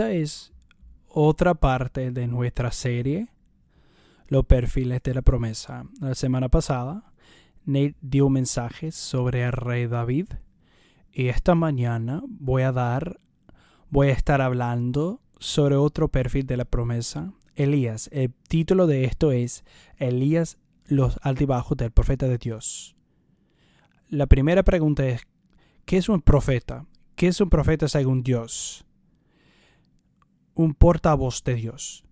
Esta es otra parte de nuestra serie, Los perfiles de la promesa. La semana pasada, Nate dio mensajes sobre el rey David y esta mañana voy a estar hablando sobre otro perfil de la promesa, Elías. El título de esto es Elías, los altibajos del profeta de Dios. La primera pregunta es, ¿qué es un profeta? ¿Qué es un profeta según Dios? Un portavoz de Dios,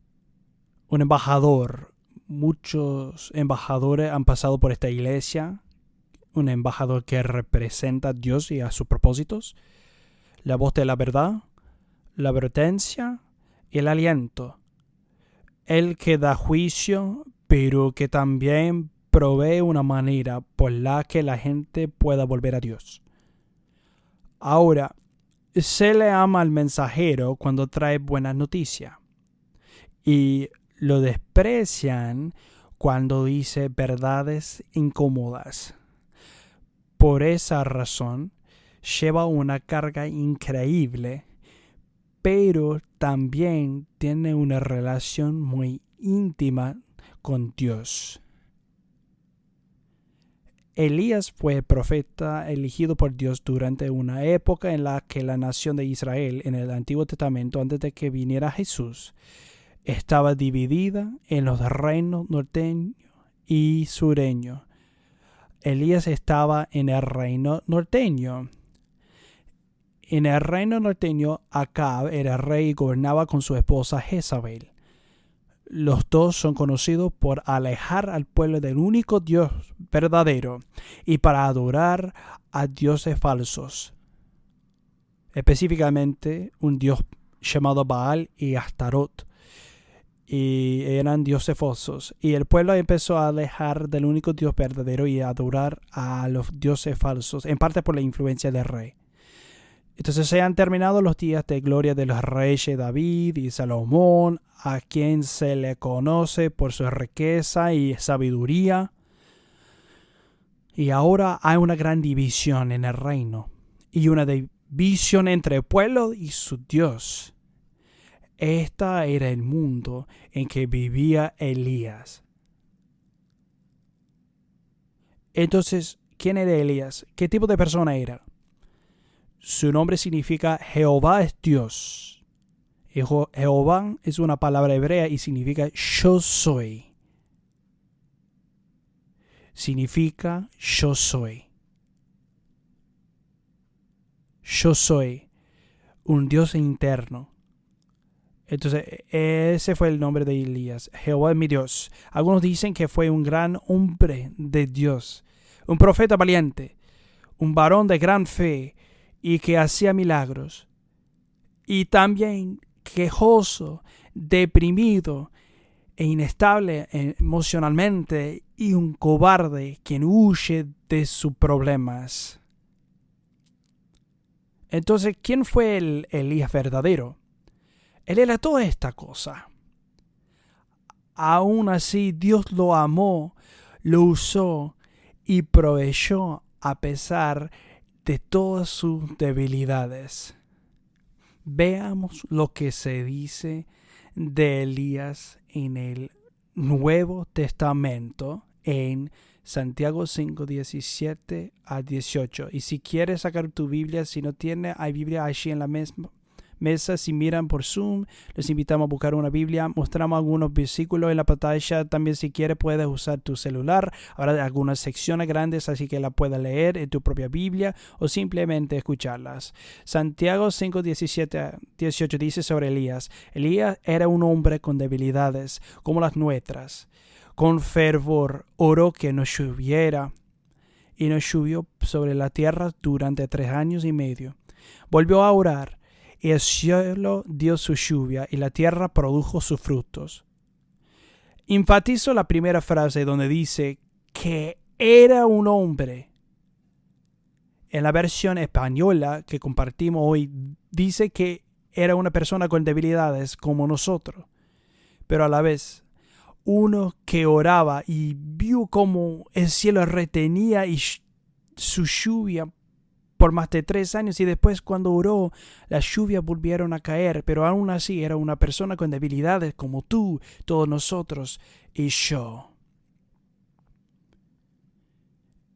un embajador. Muchos embajadores han pasado por esta iglesia. Un embajador que representa a Dios y a sus propósitos. La voz de la verdad, la advertencia y el aliento. El que da juicio, pero que también provee una manera por la que la gente pueda volver a Dios. Ahora, se le ama al mensajero cuando trae buenas noticias y lo desprecian cuando dice verdades incómodas. Por esa razón, lleva una carga increíble, pero también tiene una relación muy íntima con Dios. Elías fue profeta elegido por Dios durante una época en la que la nación de Israel en el Antiguo Testamento, antes de que viniera Jesús, estaba dividida en los reinos norteño y sureño. Elías estaba en el reino norteño. En el reino norteño, Acab era rey y gobernaba con su esposa Jezabel. Los dos son conocidos por alejar al pueblo del único Dios verdadero y para adorar a dioses falsos. Específicamente un dios llamado Baal y Astarot. Y eran dioses falsos. Y el pueblo empezó a alejar del único Dios verdadero y a adorar a los dioses falsos, en parte por la influencia del rey. Entonces se han terminado los días de gloria de los reyes David y Salomón, a quien se le conoce por su riqueza y sabiduría. Y ahora hay una gran división en el reino y una división entre el pueblo y su Dios. Este era el mundo en que vivía Elías. Entonces, ¿quién era Elías? ¿Qué tipo de persona era? Su nombre significa Jehová es Dios. Jehová es una palabra hebrea y significa yo soy. Significa yo soy. Yo soy un Dios interno. Entonces, ese fue el nombre de Elías. Jehová es mi Dios. Algunos dicen que fue un gran hombre de Dios, un profeta valiente, un varón de gran fe y que hacía milagros. Y también quejoso, deprimido e inestable emocionalmente y un cobarde quien huye de sus problemas. Entonces, ¿quién fue el Elías verdadero? Él era toda esta cosa. Aún así, Dios lo amó, lo usó y proveyó a pesar de todas sus debilidades. Veamos lo que se dice de Elías en el Nuevo Testamento en Santiago 5, 17 a 18. Y si quieres sacar tu Biblia, si no tiene, hay Biblia allí en la mesa. Si miran por Zoom, les invitamos a buscar una Biblia. Mostramos algunos versículos en la pantalla. También si quieres puedes usar tu celular. Habrá algunas secciones grandes, así que la puedes leer en tu propia Biblia o simplemente escucharlas. Santiago 5, 17 a 18 dice sobre Elías. Elías era un hombre con debilidades como las nuestras. Con fervor oró que no lloviera y no llovió sobre la tierra durante 3 años y medio. Volvió a orar. Y el cielo dio su lluvia y la tierra produjo sus frutos. Enfatizo la primera frase donde dice que era un hombre. En la versión española que compartimos hoy dice que era una persona con debilidades como nosotros. Pero a la vez, uno que oraba y vio cómo el cielo retenía y su lluvia por más de 3 años y después cuando oró, las lluvias volvieron a caer, pero aún así era una persona con debilidades como tú, todos nosotros y yo.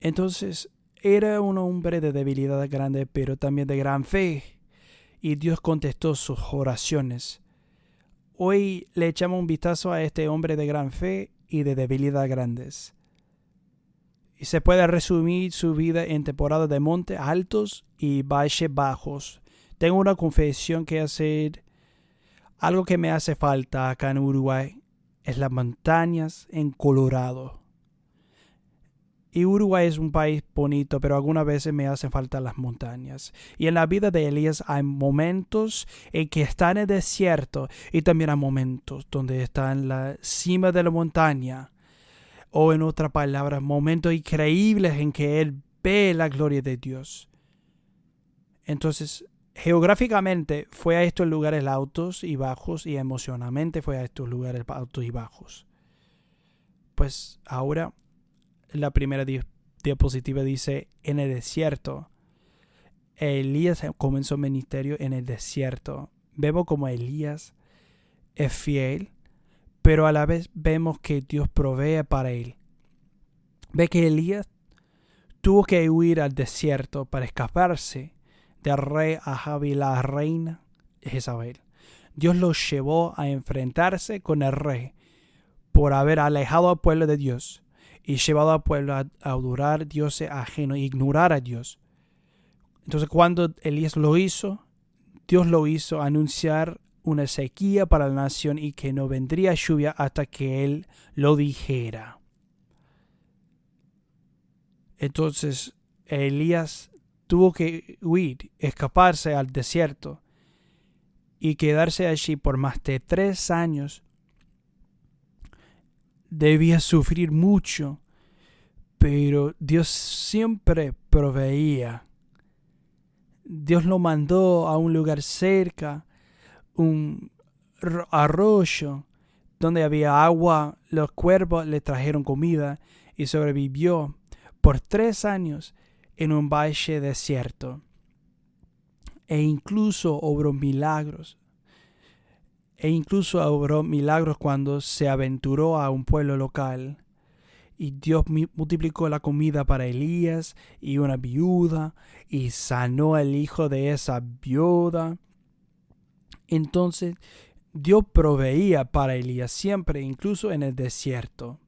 Entonces, era un hombre de debilidad grande, pero también de gran fe, y Dios contestó sus oraciones. Hoy le echamos un vistazo a este hombre de gran fe y de debilidad grandes. Y se puede resumir su vida en temporadas de montes altos y valles bajos. Tengo una confesión que hacer. Algo que me hace falta acá en Uruguay es las montañas en Colorado. Y Uruguay es un país bonito, pero algunas veces me hacen falta las montañas. Y en la vida de Elías hay momentos en que está en el desierto y también hay momentos donde está en la cima de la montaña. O en otras palabras, momentos increíbles en que él ve la gloria de Dios. Entonces, geográficamente fue a estos lugares altos y bajos y emocionalmente fue a estos lugares altos y bajos. Pues ahora la primera diapositiva dice en el desierto. Elías comenzó ministerio en el desierto. Vemos como Elías es fiel, pero a la vez vemos que Dios provee para él. Ve que Elías tuvo que huir al desierto para escaparse del rey Ahab y la reina Jezabel. Dios lo llevó a enfrentarse con el rey por haber alejado al pueblo de Dios y llevado al pueblo a adorar dioses ajenos e ignorar a Dios. Entonces cuando Elías lo hizo, Dios lo hizo anunciar una sequía para la nación y que no vendría lluvia hasta que él lo dijera. Entonces Elías tuvo que huir, escaparse al desierto y quedarse allí por más de 3 años. Debía sufrir mucho, pero Dios siempre proveía. Dios lo mandó a un lugar cerca, un arroyo, donde había agua. Los cuervos le trajeron comida y sobrevivió por 3 años en un valle desierto. E incluso obró milagros. Cuando se aventuró a un pueblo local. Y Dios multiplicó la comida para Elías y una viuda, y sanó al hijo de esa viuda. Entonces, Dios proveía para Elías siempre, incluso en el desierto.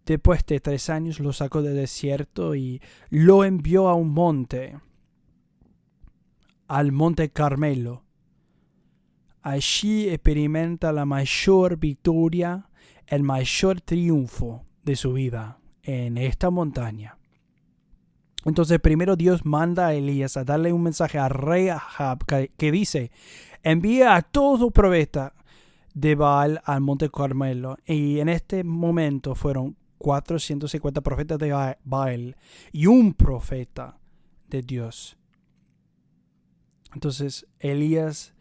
Después de 3 años lo sacó del desierto y lo envió a un monte, al monte Carmelo. Allí experimenta la mayor victoria, el mayor triunfo de su vida en esta montaña. Entonces primero Dios manda a Elías a darle un mensaje al rey Ahab que dice: envía a todos los profetas de Baal al monte Carmelo. Y en este momento fueron 450 profetas de Baal y un profeta de Dios. Entonces Elías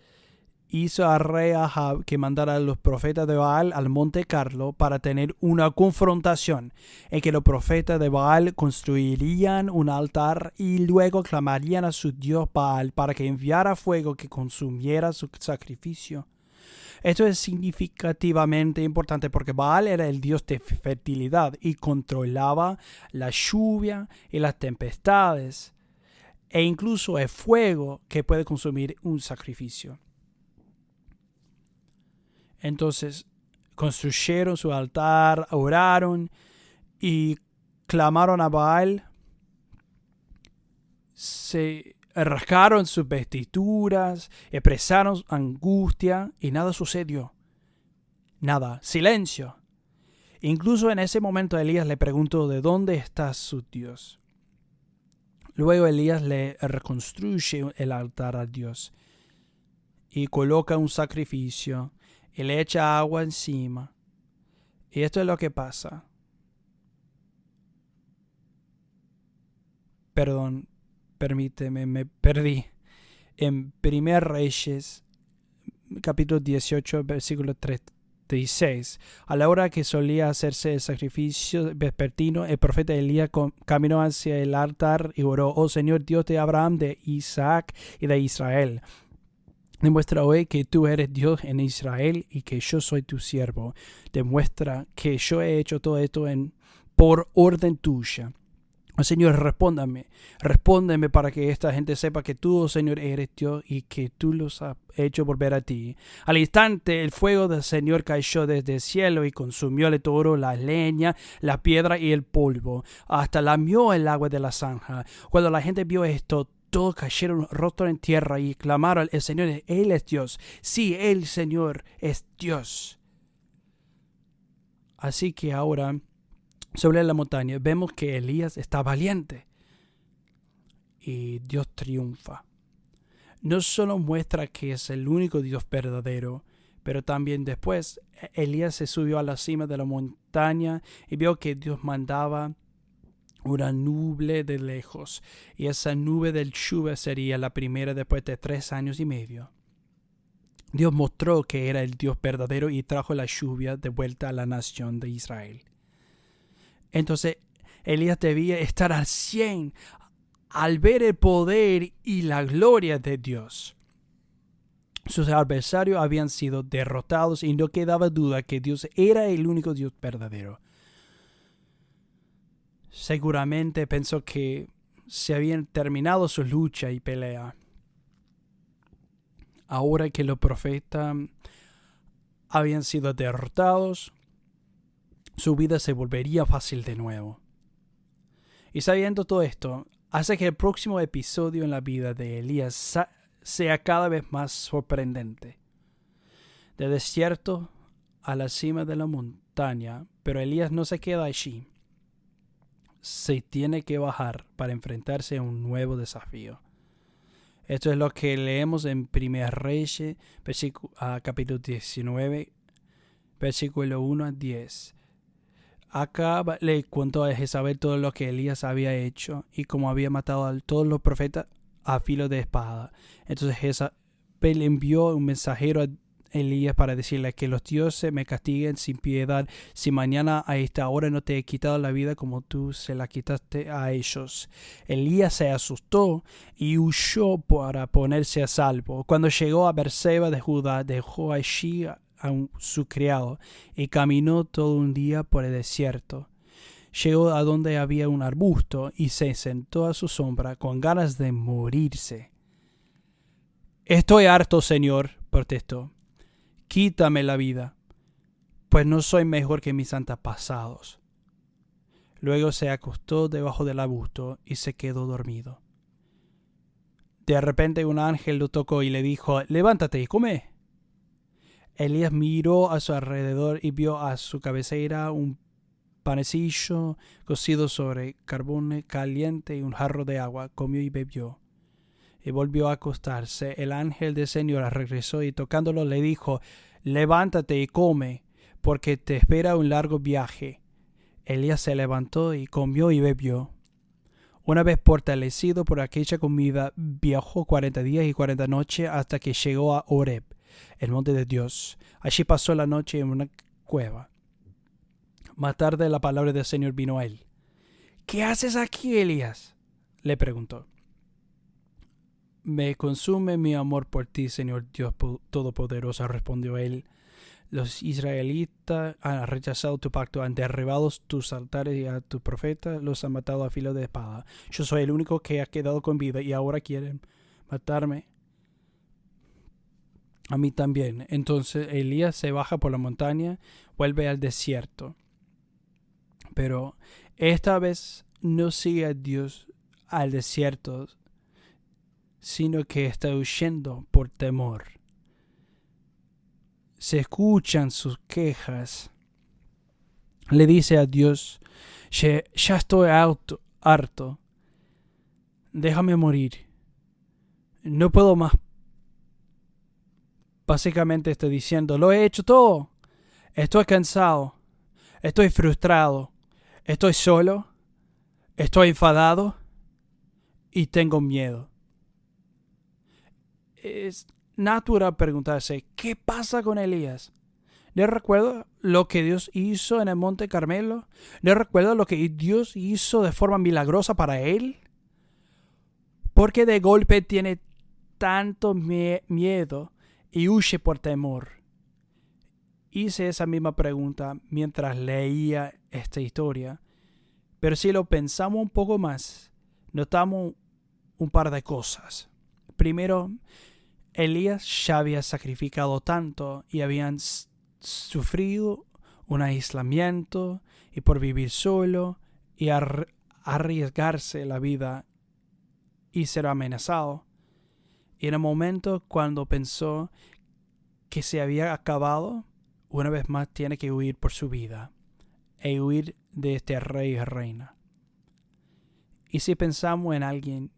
hizo al rey Ahab que mandara a los profetas de Baal al monte Carmelo para tener una confrontación en que los profetas de Baal construirían un altar y luego clamarían a su dios Baal para que enviara fuego que consumiera su sacrificio. Esto es significativamente importante porque Baal era el dios de fertilidad y controlaba la lluvia y las tempestades e incluso el fuego que puede consumir un sacrificio. Entonces construyeron su altar, oraron y clamaron a Baal. Se rasgaron sus vestiduras, expresaron angustia y nada sucedió. Nada, silencio. Incluso en ese momento Elías le preguntó de dónde está su Dios. Luego Elías le reconstruye el altar a Dios y coloca un sacrificio y le echa agua encima. Y esto es lo que pasa. Perdón, permíteme, me perdí. En 1 Reyes, capítulo 18, versículo 3, 16. A la hora que solía hacerse el sacrificio vespertino, el profeta Elías caminó hacia el altar y oró: Oh Señor, Dios de Abraham, de Isaac y de Israel, demuestra hoy que tú eres Dios en Israel y que yo soy tu siervo. Demuestra que yo he hecho todo esto por orden tuya. Oh Señor, respóndeme para que esta gente sepa que tú, oh Señor, eres Dios y que tú los has hecho volver a ti. Al instante el fuego del Señor cayó desde el cielo y consumió el toro, la leña, la piedra y el polvo, hasta lamió el agua de la zanja. Cuando la gente vio esto, todos cayeron rostro en tierra y clamaron: el Señor, Él es Dios. Sí, el Señor es Dios. Así que ahora, sobre la montaña, vemos que Elías está valiente y Dios triunfa. No solo muestra que es el único Dios verdadero, pero también después Elías se subió a la cima de la montaña y vio que Dios mandaba una nube de lejos, y esa nube del lluvia sería la primera después de 3 años y medio. Dios mostró que era el Dios verdadero y trajo la lluvia de vuelta a la nación de Israel. Entonces Elías debía estar al 100 al ver el poder y la gloria de Dios. Sus adversarios habían sido derrotados y no quedaba duda que Dios era el único Dios verdadero. Seguramente pensó que se habían terminado su lucha y pelea. Ahora que los profetas habían sido derrotados, su vida se volvería fácil de nuevo. Y sabiendo todo esto, hace que el próximo episodio en la vida de Elías sea cada vez más sorprendente. Del desierto a la cima de la montaña, pero Elías no se queda allí. Se tiene que bajar para enfrentarse a un nuevo desafío. Esto es lo que leemos en 1 Reyes, capítulo 19, versículo 1 a 10. Acab le contó a Jezabel todo lo que Elías había hecho y cómo había matado a todos los profetas a filo de espada. Entonces Jezabel envió un mensajero a Elías para decirle: que los dioses me castiguen sin piedad si mañana a esta hora no te he quitado la vida como tú se la quitaste a ellos. Elías se asustó y huyó para ponerse a salvo. Cuando llegó a Berseba de Judá, dejó allí a su criado y caminó todo un día por el desierto. Llegó a donde había un arbusto y se sentó a su sombra con ganas de morirse. «Estoy harto, Señor», protestó. «Quítame la vida, pues no soy mejor que mis antepasados». Luego se acostó debajo del arbusto y se quedó dormido. De repente un ángel lo tocó y le dijo: «Levántate y come». Elías miró a su alrededor y vio a su cabecera un panecillo cocido sobre carbón caliente y un jarro de agua. Comió y bebió y volvió a acostarse. El ángel del Señor regresó y tocándolo le dijo: «Levántate y come, porque te espera un largo viaje». Elías se levantó y comió y bebió. Una vez fortalecido por aquella comida, viajó 40 días y 40 noches hasta que llegó a Horeb, el monte de Dios. Allí pasó la noche en una cueva. Más tarde la palabra del Señor vino a él. «¿Qué haces aquí, Elías?», le preguntó. «Me consume mi amor por ti, Señor Dios Todopoderoso», respondió él. «Los israelitas han rechazado tu pacto, han derribado tus altares y a tus profetas los han matado a filo de espada. Yo soy el único que ha quedado con vida y ahora quieren matarme a mí también». Entonces Elías se baja por la montaña, vuelve al desierto. Pero esta vez no sigue a Dios al desierto, sino que está huyendo por temor. Se escuchan sus quejas. Le dice a Dios: ya estoy harto. Déjame morir. No puedo más». Básicamente está diciendo: lo he hecho todo. Estoy cansado. Estoy frustrado. Estoy solo. Estoy enfadado. Y tengo miedo. Es natural preguntarse: ¿qué pasa con Elías? ¿No recuerda lo que Dios hizo en el Monte Carmelo? ¿No recuerda lo que Dios hizo de forma milagrosa para él? ¿Por qué de golpe tiene tanto miedo y huye por temor? Hice esa misma pregunta mientras leía esta historia, pero si lo pensamos un poco más, notamos un par de cosas. Primero, Elías ya había sacrificado tanto y habían sufrido un aislamiento y por vivir solo y arriesgarse la vida y ser amenazado. Y en el momento cuando pensó que se había acabado, una vez más tiene que huir por su vida e huir de este rey y reina. Y si pensamos en alguien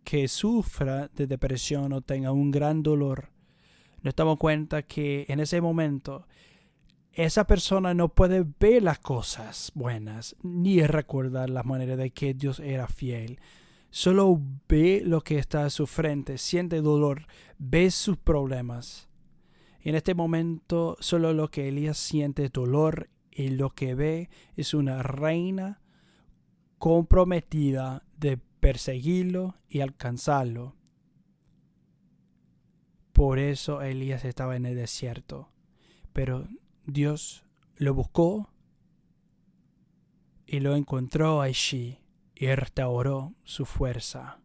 que sufra de depresión o tenga un gran dolor, nos damos cuenta que en ese momento esa persona no puede ver las cosas buenas ni recordar la manera de que Dios era fiel. Solo ve lo que está a su frente, siente dolor, ve sus problemas. Y en este momento solo lo que Elías siente es dolor y lo que ve es una reina comprometida de perseguirlo y alcanzarlo. Por eso Elías estaba en el desierto. Pero Dios lo buscó y lo encontró allí y restauró su fuerza.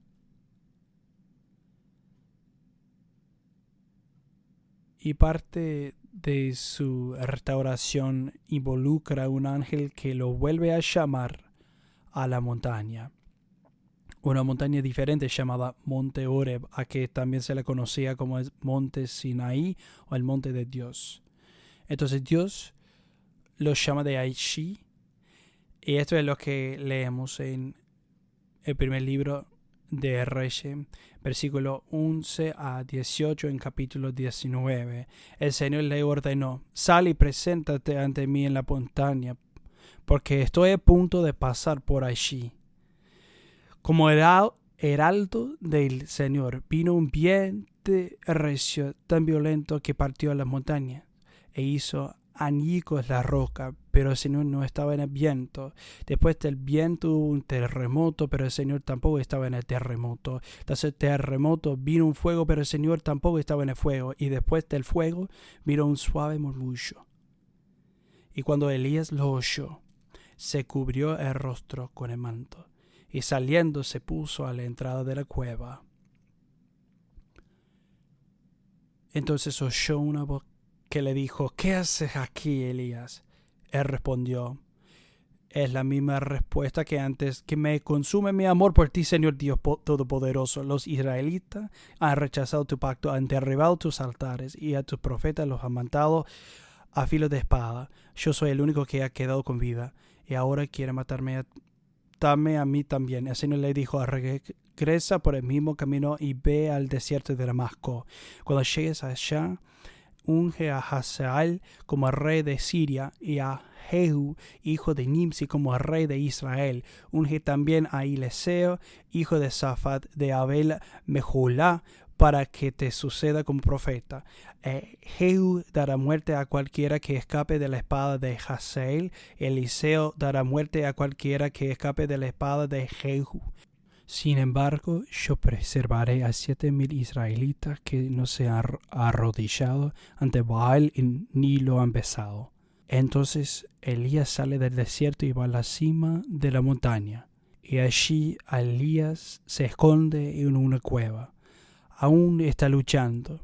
Y parte de su restauración involucra un ángel que lo vuelve a llamar a la montaña. Una montaña diferente llamada Monte Oreb, a que también se le conocía como el Monte Sinaí o el Monte de Dios. Entonces Dios lo llama de allí, y esto es lo que leemos en el primer libro de Reyes, versículo 11 a 18 en capítulo 19. El Señor le ordenó: sal y preséntate ante mí en la montaña, porque estoy a punto de pasar por allí. Como heraldo del Señor, vino un viento recio tan violento que partió las montañas e hizo añicos la roca, pero el Señor no estaba en el viento. Después del viento hubo un terremoto, pero el Señor tampoco estaba en el terremoto. Tras el terremoto vino un fuego, pero el Señor tampoco estaba en el fuego. Y después del fuego vino un suave murmullo. Y cuando Elías lo oyó, se cubrió el rostro con el manto, y saliendo se puso a la entrada de la cueva. Entonces oyó una voz que le dijo: ¿qué haces aquí, Elías? Él respondió: es la misma respuesta que antes, que me consume mi amor por ti, Señor Dios Todopoderoso. Los israelitas han rechazado tu pacto, han derribado tus altares y a tus profetas los han matado a filo de espada. Yo soy el único que ha quedado con vida y ahora quiere matarme a mí también. El Señor le dijo: regresa por el mismo camino y ve al desierto de Damasco. Cuando llegues allá, unge a Hazael como rey de Siria y a Jehu, hijo de Nimsi, como rey de Israel. Unge también a Eliseo, hijo de Safat, de Abel Mejolá, para que te suceda como profeta. Jehu dará muerte a cualquiera que escape de la espada de Hazael. Eliseo dará muerte a cualquiera que escape de la espada de Jehu. Sin embargo, yo preservaré a 7,000 israelitas que no se han arrodillado ante Baal ni lo han besado. Entonces Elías sale del desierto y va a la cima de la montaña. Y allí Elías se esconde en una cueva. Aún está luchando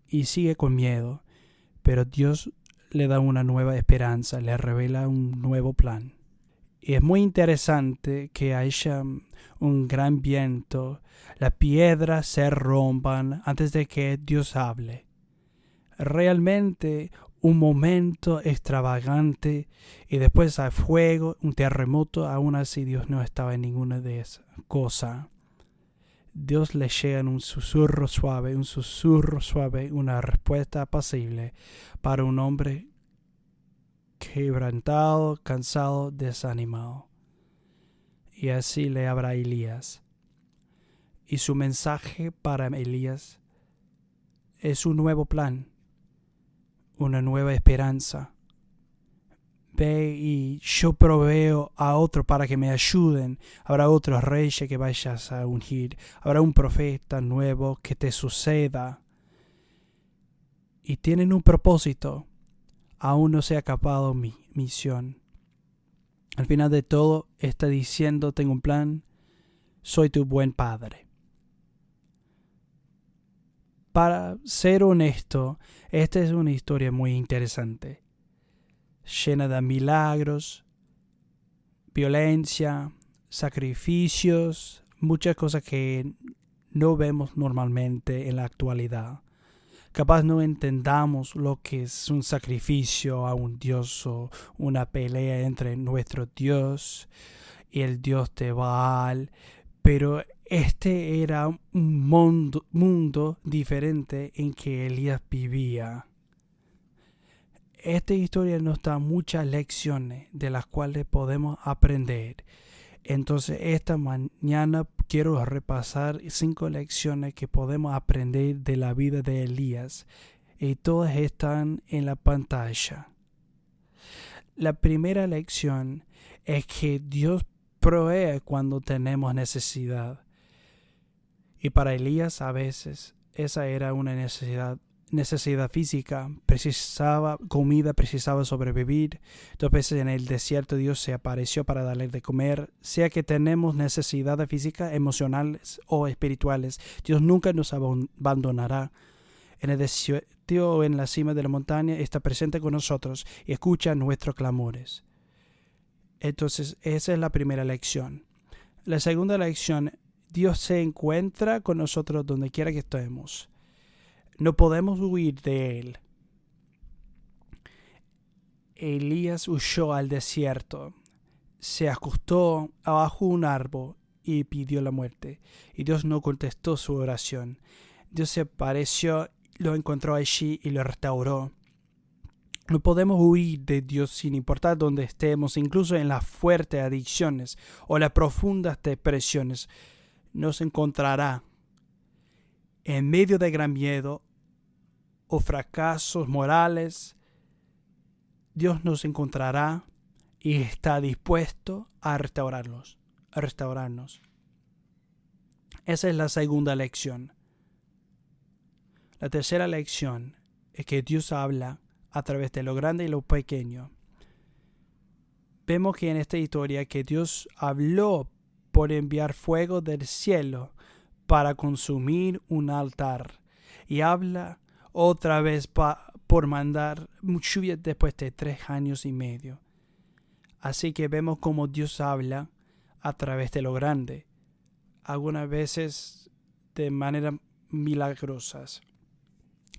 y sigue con miedo, pero Dios le da una nueva esperanza, le revela un nuevo plan. Y es muy interesante que haya un gran viento, las piedras se rompan antes de que Dios hable. Realmente un momento extravagante, y después hay fuego, un terremoto. Aún así Dios no estaba en ninguna de esas cosas. Dios le llega en un susurro suave, una respuesta apacible para un hombre quebrantado, cansado, desanimado. Y así le habla a Elías. Y su mensaje para Elías es un nuevo plan. una nueva esperanza. Ve y yo proveo a otro para que me ayuden. Habrá otros reyes que vayas a ungir. Habrá un profeta nuevo que te suceda. Y tienen un propósito. Aún no se ha acabado mi misión. Al final de todo, está diciendo, tengo un plan. Soy tu buen padre. Para ser honesto, esta es una historia muy interesante. Llena de milagros, violencia, sacrificios, muchas cosas que no vemos normalmente en la actualidad. Capaz no entendamos lo que es un sacrificio a un Dios o una pelea entre nuestro Dios y el Dios de Baal, pero este era un mundo diferente en que Elías vivía. Esta historia nos da muchas lecciones de las cuales podemos aprender. Entonces esta mañana quiero repasar 5 lecciones que podemos aprender de la vida de Elías. Y todas están en la pantalla. La primera lección es que Dios provee cuando tenemos necesidad. Y para Elías a veces esa era una necesidad física, precisaba comida, precisaba sobrevivir. 2 veces en el desierto Dios se apareció para darle de comer. Sea que tenemos necesidades físicas, emocionales o espirituales, Dios nunca nos abandonará. En el desierto o en la cima de la montaña está presente con nosotros y escucha nuestros clamores. Entonces esa es la primera lección. La segunda lección, Dios se encuentra con nosotros donde quiera que estemos. No podemos huir de Él. Elías huyó al desierto, se acostó abajo de un árbol y pidió la muerte. Y Dios no contestó su oración. Dios se apareció, lo encontró allí y lo restauró. No podemos huir de Dios sin importar dónde estemos, incluso en las fuertes adicciones o las profundas depresiones. Nos encontrará en medio de gran miedo o fracasos morales. Dios nos encontrará y está dispuesto a restaurarnos. Esa es la segunda lección. La tercera lección es que Dios habla a través de lo grande y lo pequeño. Vemos que en esta historia que Dios habló por enviar fuego del cielo para consumir un altar. Y habla otra vez por mandar lluvia después de 3 años y medio. Así que vemos cómo Dios habla a través de lo grande, algunas veces de manera milagrosas.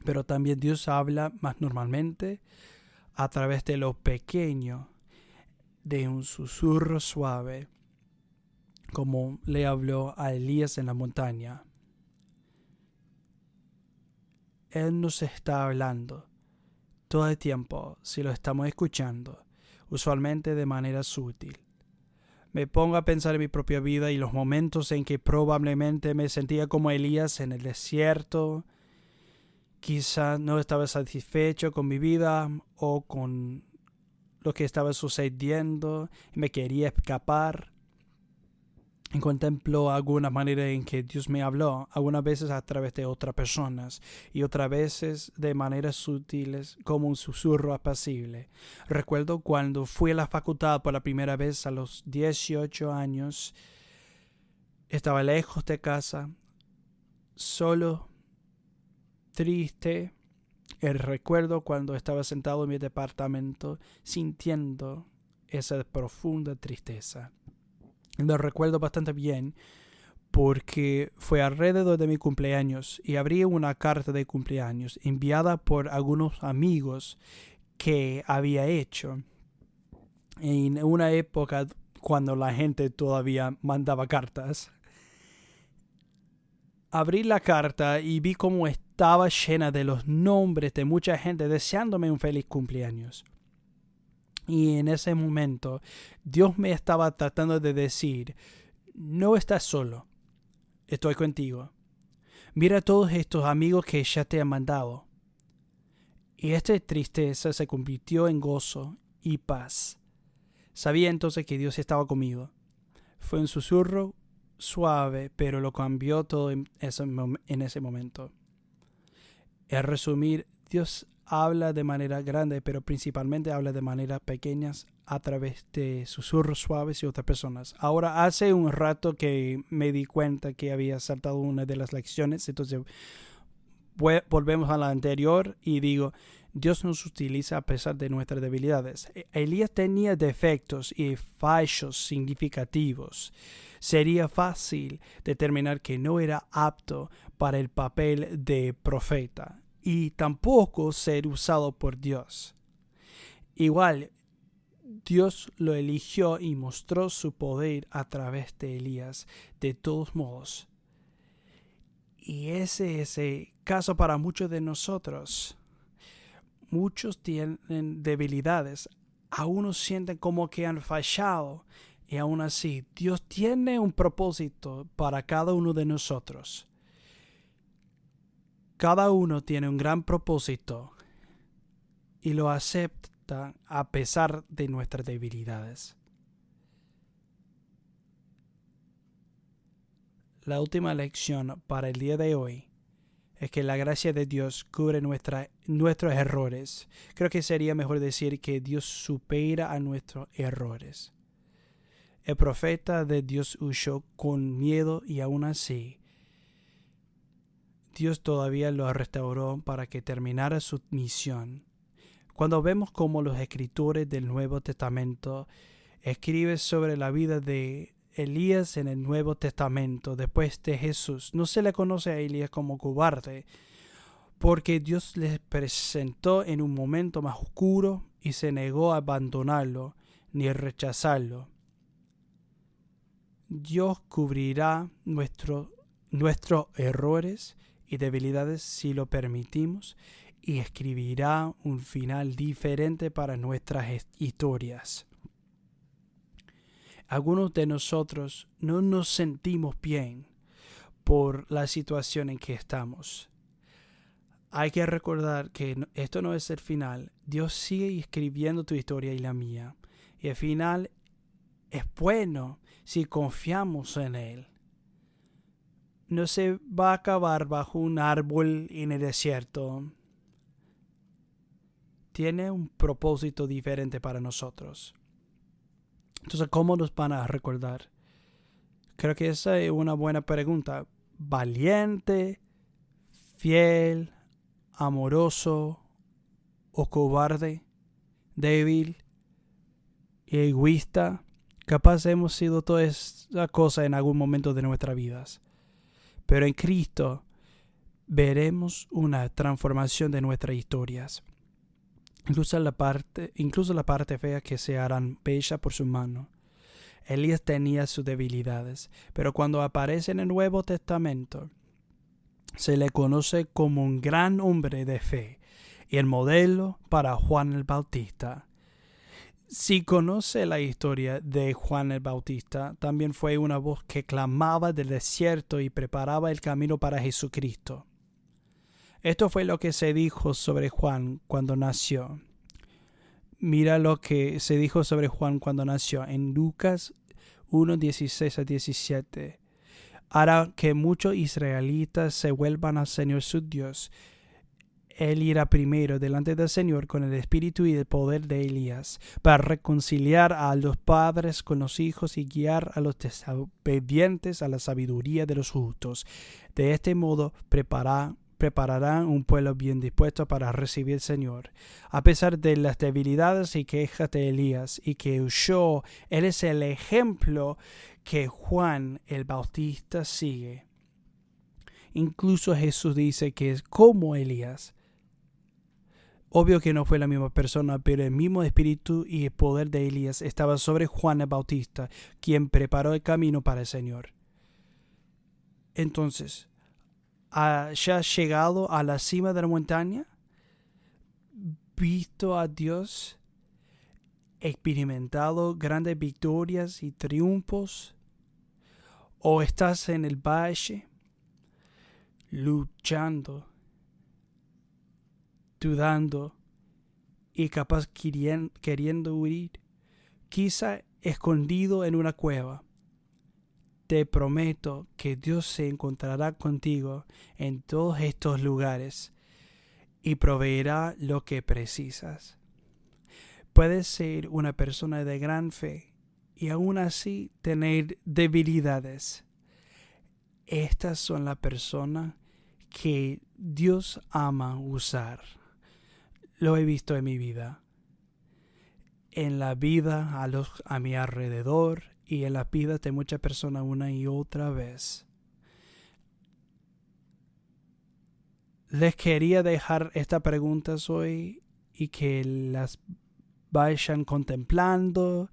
Pero también Dios habla más normalmente a través de lo pequeño, de un susurro suave, como le habló a Elías en la montaña. Él nos está hablando todo el tiempo, si lo estamos escuchando, usualmente de manera sutil. Me pongo a pensar en mi propia vida y los momentos en que probablemente me sentía como Elías en el desierto. Quizás no estaba satisfecho con mi vida o con lo que estaba sucediendo y me quería escapar. Y contemplo alguna manera en que Dios me habló, algunas veces a través de otras personas y otras veces de maneras sutiles como un susurro apacible. Recuerdo cuando fui a la facultad por la primera vez a los 18 años, estaba lejos de casa, solo, triste. El recuerdo cuando estaba sentado en mi departamento sintiendo esa profunda tristeza. Lo recuerdo bastante bien porque fue alrededor de mi cumpleaños y abrí una carta de cumpleaños enviada por algunos amigos que había hecho en una época cuando la gente todavía mandaba cartas. Abrí la carta y vi cómo estaba llena de los nombres de mucha gente deseándome un feliz cumpleaños. Y en ese momento Dios me estaba tratando de decir, no estás solo, estoy contigo. Mira a todos estos amigos que ya te han mandado. Y esta tristeza se convirtió en gozo y paz. Sabía entonces que Dios estaba conmigo. Fue un susurro suave, pero lo cambió todo en ese momento. En resumir, Dios habla de manera grande, pero principalmente habla de maneras pequeñas a través de susurros suaves y otras personas. Ahora, hace un rato que me di cuenta que había saltado una de las lecciones, entonces volvemos a la anterior y digo, Dios nos utiliza a pesar de nuestras debilidades. Elías tenía defectos y fallos significativos. Sería fácil determinar que no era apto para el papel de profeta y tampoco ser usado por Dios. Igual, Dios lo eligió y mostró su poder a través de Elías de todos modos. Y ese es el caso para muchos de nosotros. Muchos tienen debilidades, aún sienten como que han fallado, y aún así Dios tiene un propósito para cada uno de nosotros. Cada uno tiene un gran propósito y lo acepta a pesar de nuestras debilidades. La última lección para el día de hoy es que la gracia de Dios cubre nuestros errores. Creo que sería mejor decir que Dios supera a nuestros errores. El profeta de Dios huyó con miedo y aún así Dios todavía lo restauró para que terminara su misión. Cuando vemos cómo los escritores del Nuevo Testamento escriben sobre la vida de Elías en el Nuevo Testamento después de Jesús, no se le conoce a Elías como cobarde, porque Dios les presentó en un momento más oscuro y se negó a abandonarlo ni a rechazarlo. Dios cubrirá nuestros errores y debilidades si lo permitimos y escribirá un final diferente para nuestras historias. Algunos de nosotros no nos sentimos bien por la situación en que estamos. Hay que recordar que esto no es el final. Dios sigue escribiendo tu historia y la mía. Y el final es bueno si confiamos en Él. No se va a acabar bajo un árbol en el desierto. Tiene un propósito diferente para nosotros. Entonces, ¿cómo nos van a recordar? Creo que esa es una buena pregunta. ¿Valiente, fiel, amoroso o cobarde, débil y egoísta? Capaz hemos sido todas esas cosas en algún momento de nuestras vidas. Pero en Cristo veremos una transformación de nuestras historias. Incluso la parte fea que se harán bella por su mano. Elías tenía sus debilidades, pero cuando aparece en el Nuevo Testamento, se le conoce como un gran hombre de fe y el modelo para Juan el Bautista. Si conoce la historia de Juan el Bautista, también fue una voz que clamaba del desierto y preparaba el camino para Jesucristo. Esto fue lo que se dijo sobre Juan cuando nació. Mira lo que se dijo sobre Juan cuando nació en Lucas 1:16-17. Hará que muchos israelitas se vuelvan al Señor su Dios. Él irá primero delante del Señor con el espíritu y el poder de Elías, para reconciliar a los padres con los hijos y guiar a los desobedientes a la sabiduría de los justos. De este modo prepararán un pueblo bien dispuesto para recibir al Señor. A pesar de las debilidades y quejas de Elías y que huyó, él es el ejemplo que Juan el Bautista sigue. Incluso Jesús dice que es como Elías. Obvio que no fue la misma persona, pero el mismo espíritu y el poder de Elías estaba sobre Juan el Bautista, quien preparó el camino para el Señor. Entonces, ¿haya llegado a la cima de la montaña? ¿Visto a Dios? ¿Experimentado grandes victorias y triunfos? ¿O estás en el valle luchando dudando y capaz queriendo huir, quizá escondido en una cueva. Te prometo que Dios se encontrará contigo en todos estos lugares y proveerá lo que precisas. Puedes ser una persona de gran fe y aún así tener debilidades. Estas son las personas que Dios ama usar. Lo he visto en mi vida, en la vida a mi alrededor y en la vida de muchas personas una y otra vez. Les quería dejar estas preguntas hoy y que las vayan contemplando.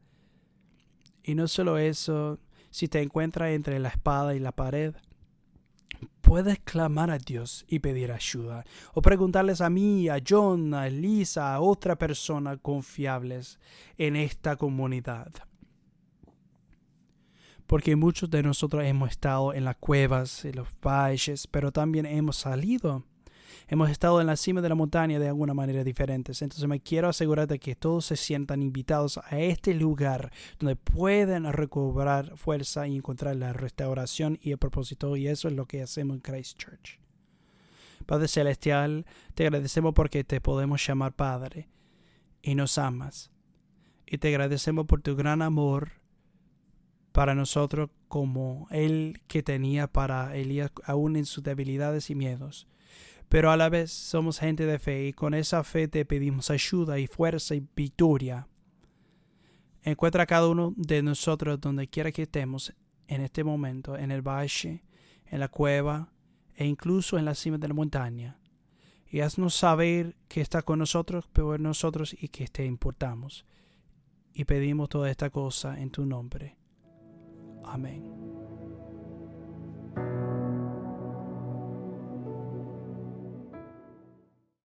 Y no solo eso, si te encuentras entre la espada y la pared, puedes clamar a Dios y pedir ayuda. O preguntarles a mí, a John, a Elisa, a otra persona confiables en esta comunidad. Porque muchos de nosotros hemos estado en las cuevas, en los valles, pero también hemos salido. Hemos estado en la cima de la montaña de alguna manera diferente. Entonces me quiero asegurar de que todos se sientan invitados a este lugar donde pueden recobrar fuerza y encontrar la restauración y el propósito. Y eso es lo que hacemos en Christ Church. Padre Celestial, te agradecemos porque te podemos llamar Padre y nos amas. Y te agradecemos por tu gran amor para nosotros como el que tenía para Elías aún en sus debilidades y miedos. Pero a la vez somos gente de fe y con esa fe te pedimos ayuda y fuerza y victoria. Encuentra a cada uno de nosotros donde quiera que estemos en este momento, en el valle, en la cueva e incluso en la cima de la montaña. Y haznos saber que está con nosotros, por nosotros y que te importamos. Y pedimos toda esta cosa en tu nombre. Amén.